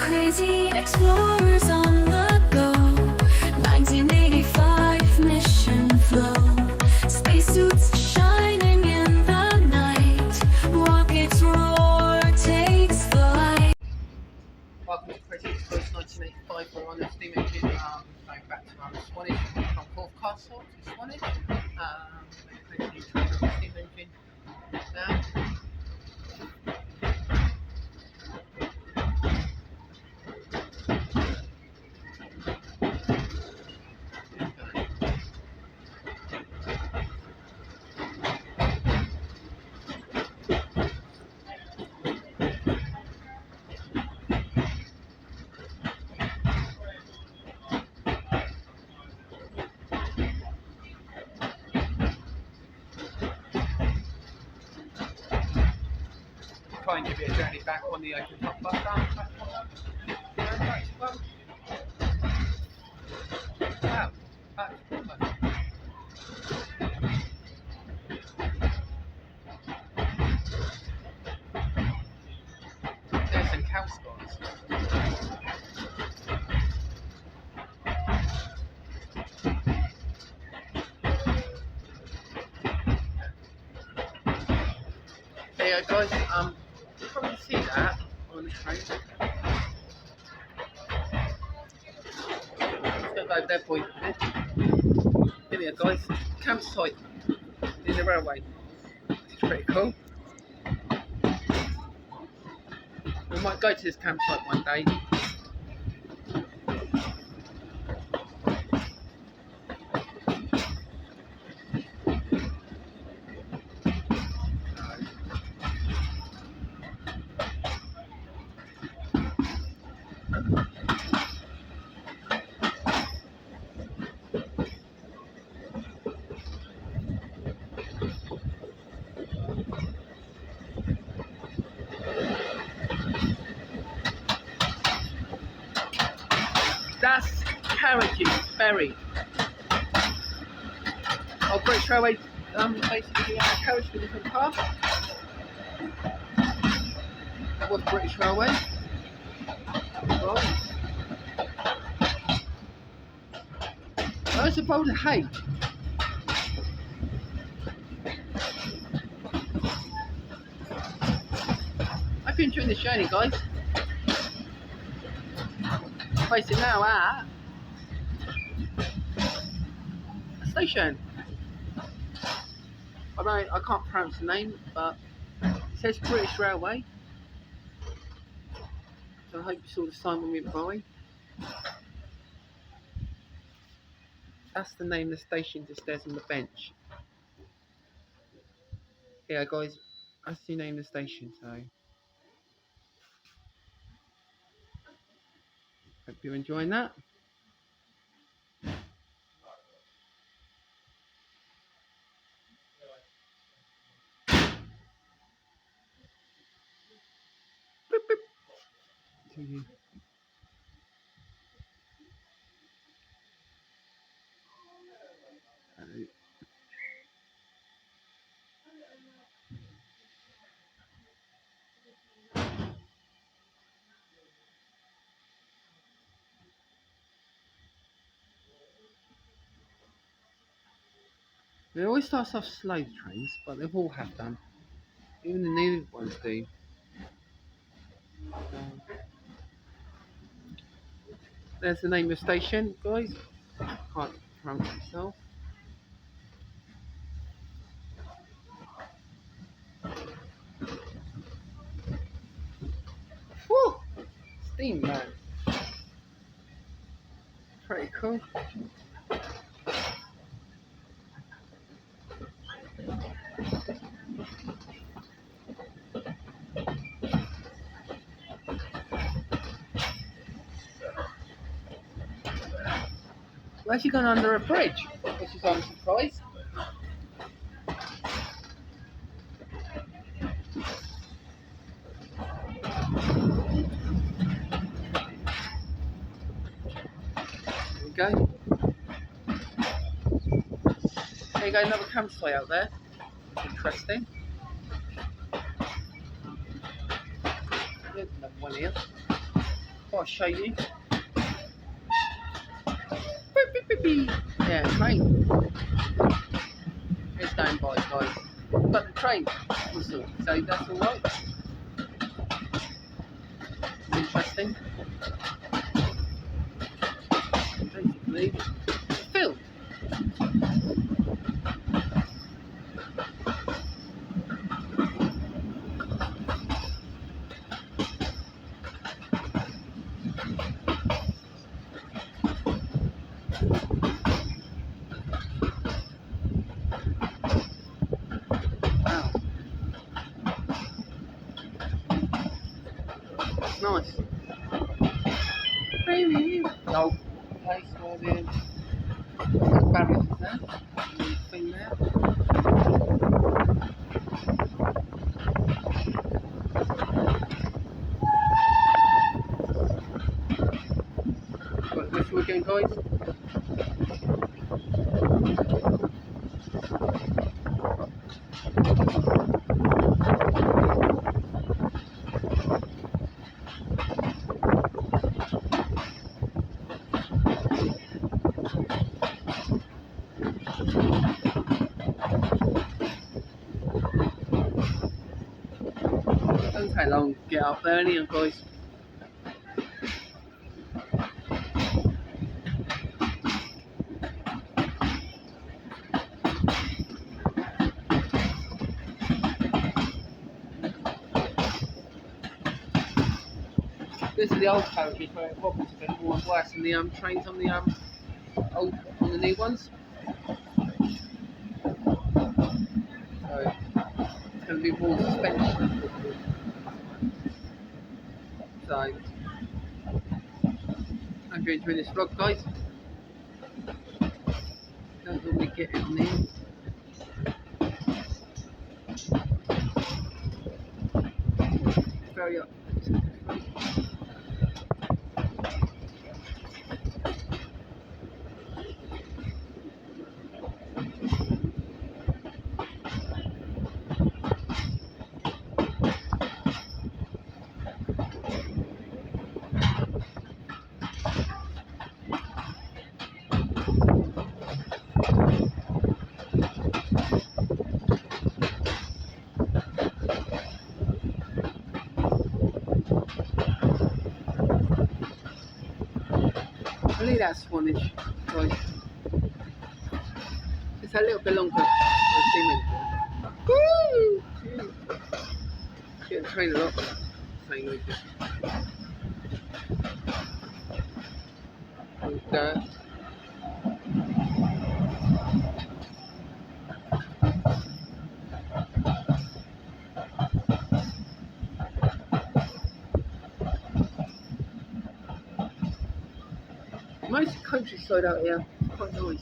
crazy explorers on the go. 1985 mission flow. Spacesuits shining in the night. Rockets roar, takes flight. Welcome to Crazy Explorers 1985. We're on the steam engine, going back to Swanage from Corfe Castle to Swanage. Hopefully trying to the steam engine now. Try and give it a journey back on the open top bus down. Wow, that's there's some cow spots. Hey guys, you probably see that on the train. Let's go over there for you. Here we are guys, campsite in the railway. It's pretty cool. We might go to this campsite one day. That's Carriages Ferry. Oh, British Railway basically has a carriage for different cars. That was British Railway. Right. There's a bowl of hay. I hope you're enjoying this journey, guys. Facing now at a station. I can't pronounce the name, but it says British Railway. So I hope you saw the sign when we were by. That's the name of the station just there's on the bench. Yeah guys, that's the name of the station, so hope you're enjoying that. Boop, boop. To you. It always starts off slow, the trains, but they've all have done. Even the new ones do. There's the name of the station, guys. Can't pronounce it myself. Whew! Steam man. Pretty cool. We're actually going under a bridge, which is I'm surprised. There we go. There you go, another campsite out there. Interesting. There's another one here. thought I'd show you. Beep, beep, beep, beep. Yeah, train. It's going by, guys. But the train whistle, so that's alright. Interesting. Basically, it's filled. Wow. Nice. No. Okay, so then barriers there. Thing there. Right, where shall we go, guys? Don't take long to get up there, anyhow, guys. This is the old carriages where it wobbles a bit more and worse than the trains on the old on the new ones. So it's going to be more suspension. So I'm going to this vlog, guys. Don't normally get it on there. Very up. I believe that's Swanage, guys. It's a little bit longer. Woo! Get the train a lot. Same with it. And, most countryside out here. It's quite nice.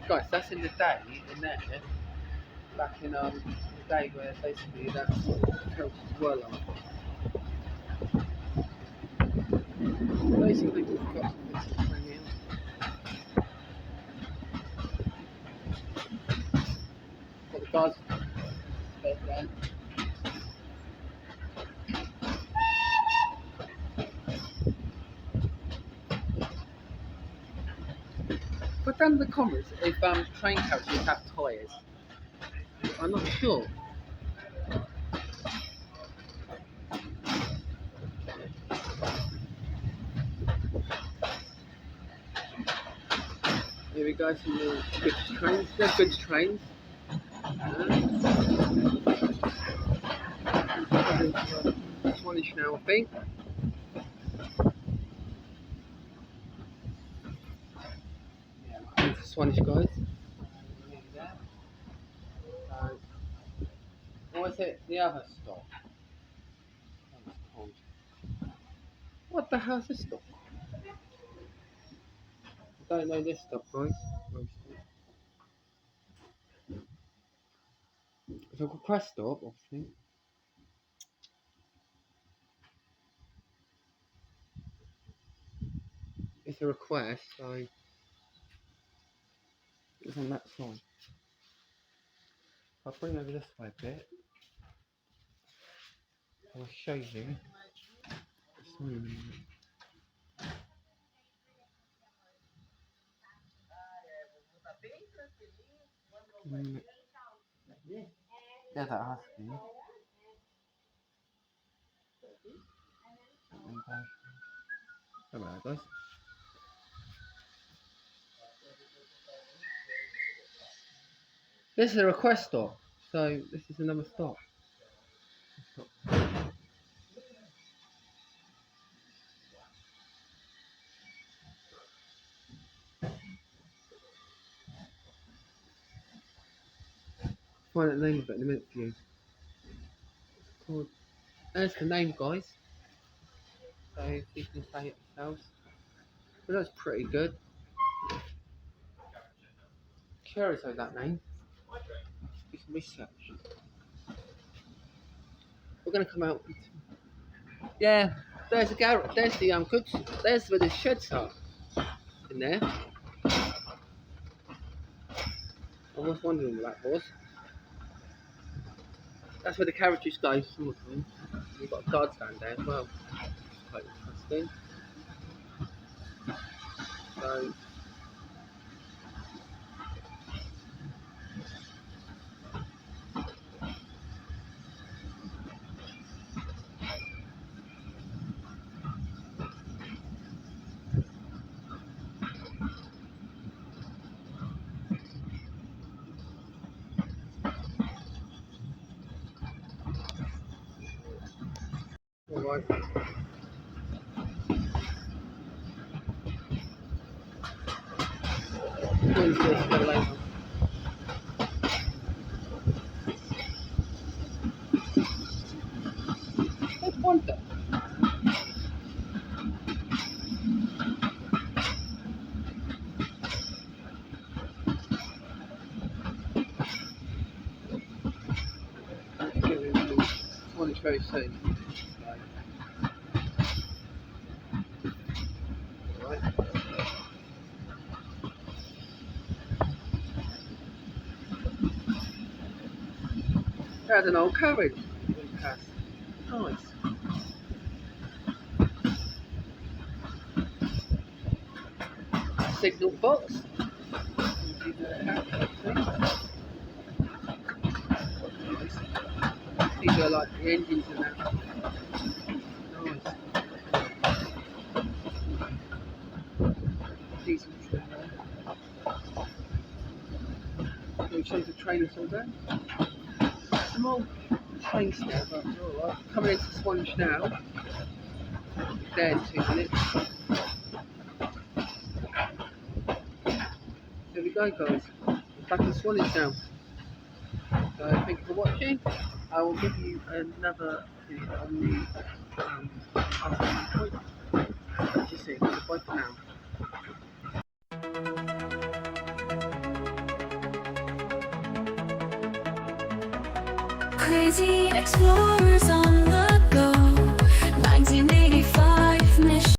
Guys, that's in the day in there. Back in the day where basically that's what the coaches were like. Basically we've got this train here. Got the buzz bed there. Put down in the comments if train coaches have tyres. I'm not sure. Here we go, some more goods trains. They're goods trains. Swanage now, I think. Yeah, Swanage, guys. What was it? The other stop. What the hell's this stop? I don't know this stop, guys. So I can press stop, obviously. It's a request, so it's on that side. I'll bring over this way a bit. I'll show you. Yeah, that husky. Come on, guys. This is a request stop, so this is another stop. Find the name of it in a minute for you. It's called. There's the name, guys. So you can say it yourselves. But that's pretty good. Curious of that name. Do some research. We're gonna come out. Yeah, there's the garage. There's the goods. There's where the sheds are. In there. I was wondering what that was. That's where the carriages go. Some of them. We've got a guard stand there as well. Quite interesting. So. Alright. I wonder. Swanage very soon. Right. There's an old carriage. Nice. Signal box. These are like the engines and that. Nice. Diesel train. We chose the trainers all day. Some old trains there, but alright. Coming into Swanage now. There in 2 minutes. There we go, guys. Back in Swanage now. So thank you for watching. I will give you another video on the point. As you see, bye for now. Crazy explorer.